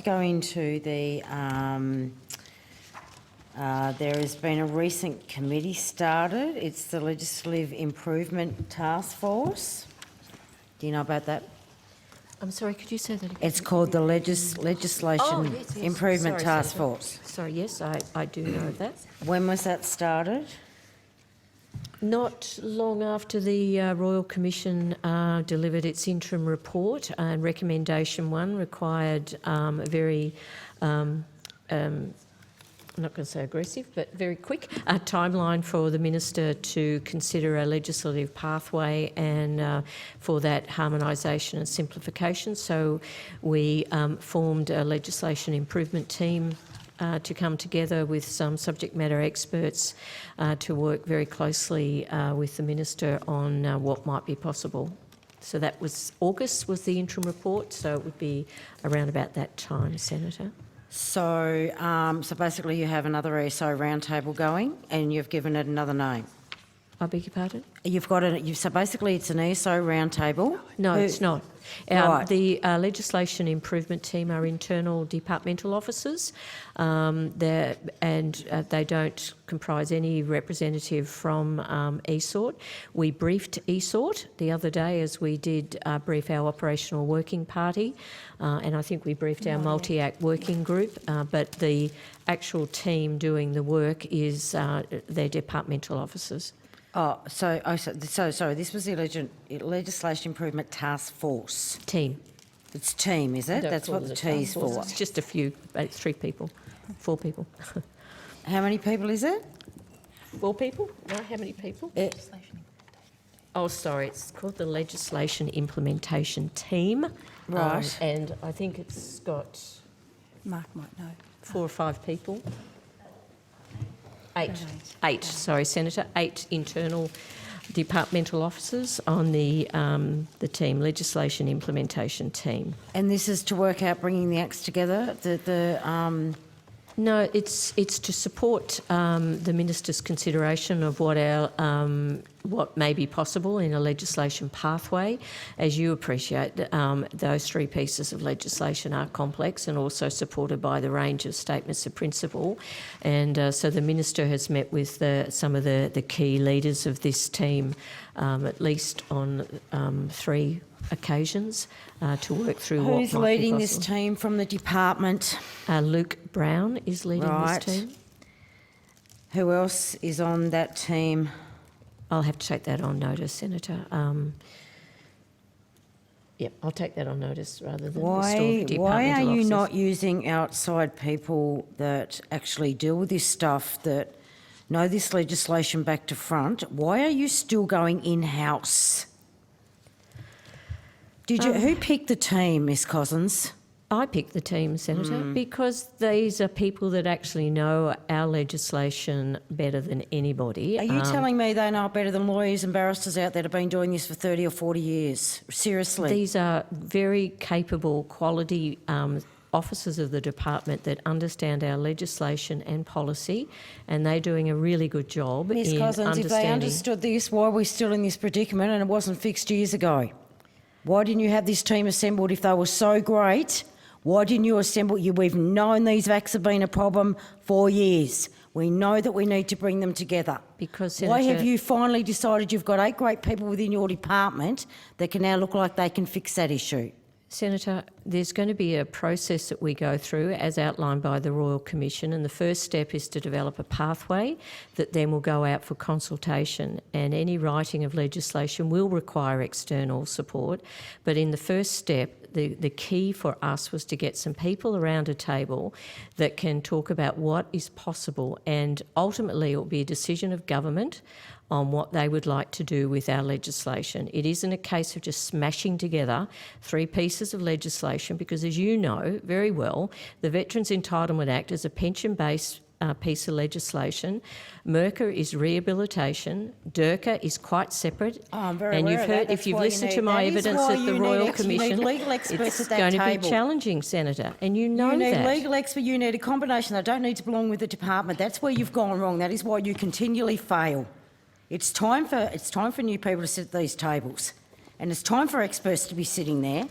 to go into the, there has been a recent committee started. It's the Legislative Improvement Task Force. Do you know about that? I'm sorry, could you say that again? It's called the Legislation yes. Improvement Sorry, Task Senator. Force. Sorry, yes, I do know that. When was that started? Not long after the Royal Commission delivered its interim report, and recommendation 1 required a very, I'm not going to say aggressive, but very quick timeline for the Minister to consider a legislative pathway and for that harmonisation and simplification. So we formed a legislation improvement team to come together with some subject matter experts to work very closely with the Minister on what might be possible. So that was August was the interim report, so it would be around about that time, Senator. So, so basically you have another ESO roundtable going and you've given it another name. I beg your pardon? You've got it, so basically it's an ESO roundtable. No, it's not. Right. The legislation improvement team are internal departmental officers, and they don't comprise any representative from ESORT. We briefed ESORT the other day, as we did brief our operational working party, and I think we briefed our multi-act working group, but the actual team doing the work is their departmental officers. Oh, so sorry, this was the Legislation Improvement Task Force. Team. It's team, is it? That's what the T is for. It's just a few, 3 people, 4 people. How many people is it? 4 people? No, how many people? Oh, sorry, it's called the Legislation Implementation Team. Right. And I think it's got... Mark might know. 4 or 5 people. 8, sorry, Senator. 8 internal departmental officers on the team, Legislation Implementation Team. And this is to work out bringing the acts together? No, it's to support the Minister's consideration of what may be possible in a legislation pathway. As you appreciate, those 3 pieces of legislation are complex and also supported by the range of statements of principle. And so the Minister has met with some of the key leaders of this team, at least on 3 occasions, to work through what might be possible. Who's leading this team from the department? Luke Brown is leading Right. this team. Who else is on that team? I'll have to take that on notice, Senator. Yep, I'll take that on notice rather than Why are you officers. not using outside people that actually deal with this stuff, that know this legislation back to front? Why are you still going in-house? Who picked the team, Ms Cossons? I picked the team, Senator, because these are people that actually know our legislation better than anybody. Are you telling me they know it better than lawyers and barristers out there that have been doing this for 30 or 40 years? Seriously? These are very capable, quality officers of the department that understand our legislation and policy, and they're doing a really good job in Ms Cossons, if they understood this, why are we still in this predicament and it wasn't fixed years ago? Why didn't you have this team assembled if they were so great? Why didn't you assemble? We've known these VACs have been a problem for years. We know that we need to bring them together. Because, Senator, why have you finally decided you've got 8 great people within your department that can now look like they can fix that issue? Senator, there's going to be a process that we go through as outlined by the Royal Commission, and the first step is to develop a pathway that then will go out for consultation, and any writing of legislation will require external support. But in the first step, the key for us was to get some people around a table that can talk about what is possible, and ultimately it will be a decision of government on what they would like to do with our legislation. It isn't a case of just smashing together 3 pieces of legislation, because as you know very well, the Veterans Entitlement Act is a pension-based piece of legislation. MERCA is rehabilitation. DIRCA is quite separate. Oh, I'm very and aware you've of that. heard, That's if you've why you listened need- to my that is evidence why at the you Royal need Commission, legal experts it's at that going to be table. challenging, Senator, and you know You need that. legal experts, you need a combination. They don't need to belong with the department. That's where you've gone wrong. That is why you continually fail. It's time for new people to sit at these tables, and it's time for experts to be sitting there.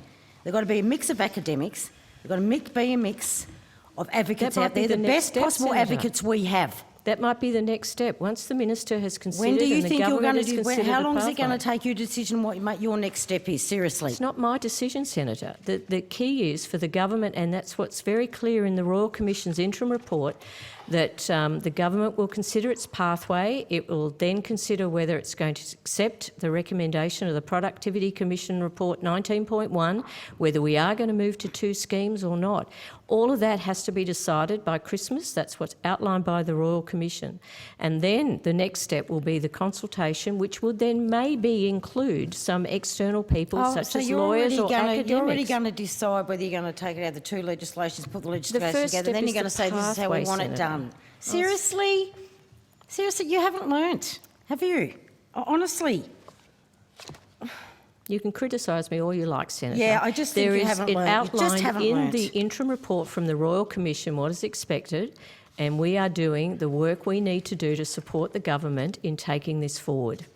They've got to be a mix of academics, We've got to be a mix of advocates That might out be there, the the next best step, possible Senator. advocates we have. That might be the next step. Once the minister has considered When do you and the think you're government going to has do? considered How the long is it going to pathway. take you to decision what your next step is? Seriously. It's not my decision, Senator. The key is for the government, and that's what's very clear in the Royal Commission's interim report, that the government will consider its pathway. It will then consider whether it's going to accept the recommendation of the Productivity Commission Report 19.1, whether we are going to move to 2 schemes or not. All of that has to be decided by Christmas. That's what's outlined by the Royal Commission. And then the next step will be the consultation, which would then maybe include some external people such as lawyers or academics. You're already going to decide whether you're going to take it out of the 2 legislations, put the legislation first together, step then is you're going to the say this is how we pathway, want it Senator. done. Seriously? Seriously, you haven't learnt, have you? Honestly. You can criticise me all you like, Senator. Yeah, I just think you haven't learnt. You just haven't in learnt. the interim report from the Royal Commission what is expected, and we are doing the work we need to do to support the government in taking this forward.